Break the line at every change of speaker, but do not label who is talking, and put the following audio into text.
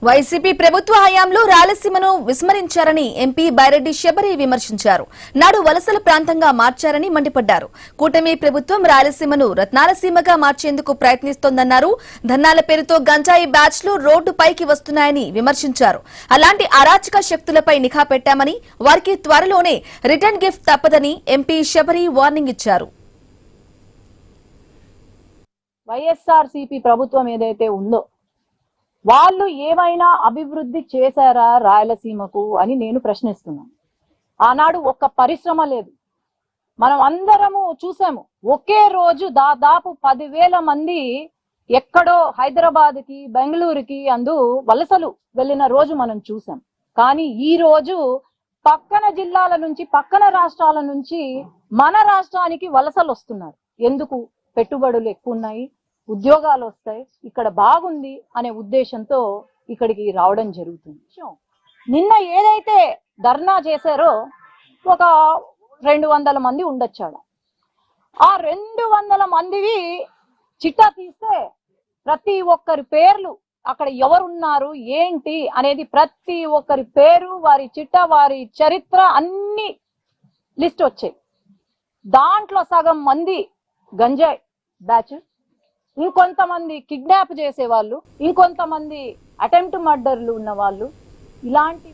YCP ప్రభుత్వ హయాంలో రాయలసీమను విస్మరించారని ఎంపీ బైరెడ్డి శబరి విమర్శించారు. నాడు వలసల ప్రాంతంగా మార్చారని మండిపడ్డారు. కూటమి ప్రభుత్వం రాయలసీమను రత్నాలసీమగా మార్చేందుకు ప్రయత్నిస్తోందన్నారు. ధర్నాల పేరుతో గంజాయి బ్యాచ్లు రోడ్డుపైకి వస్తున్నాయని విమర్శించారు. అలాంటి అరాచక శక్తులపై నిఘా పెట్టామని, వారికి త్వరలోనే రిటర్న్ గిఫ్ట్ తప్పదని ఎంపీ శబరి వార్నింగ్ ఇచ్చారు.
వైఎస్ఆర్సీపీ ప్రభుత్వం ఏదైతే ఉందో వాళ్ళు ఏమైనా అభివృద్ధి చేశారా రాయలసీమకు అని నేను ప్రశ్నిస్తున్నాను. ఆనాడు ఒక్క పరిశ్రమ లేదు. మనం అందరము చూసాము. ఒకే రోజు దాదాపు 10,000 మంది ఎక్కడో హైదరాబాద్కి, బెంగళూరుకి వలసలు వెళ్ళిన రోజు మనం చూసాం. కానీ ఈ రోజు పక్కన జిల్లాల నుంచి, పక్కన రాష్ట్రాల నుంచి మన రాష్ట్రానికి వలసలు వస్తున్నారు. ఎందుకు? పెట్టుబడులు ఎక్కువ ఉన్నాయి, ఉద్యోగాలు వస్తాయి, ఇక్కడ బాగుంది అనే ఉద్దేశంతో ఇక్కడికి రావడం జరుగుతుంది. నిన్న ఏదైతే ధర్నా చేశారో ఒక 200 మంది ఉండొచ్చాడు. ఆ 200 మందివి చిట్టా తీస్తే ప్రతి ఒక్కరి పేర్లు అక్కడ ఎవరున్నారు ఏంటి అనేది ప్రతి ఒక్కరి పేరు, వారి చిట్టా, వారి చరిత్ర అన్ని లిస్ట్ వచ్చాయి. దాంట్లో సగం మంది గంజాయి బ్యాచ్, ఇంకొంతమంది కిడ్నాప్ చేసే వాళ్ళు, ఇంకొంతమంది అటెంప్ట్ మర్డర్లు ఉన్న వాళ్ళు. ఇలాంటి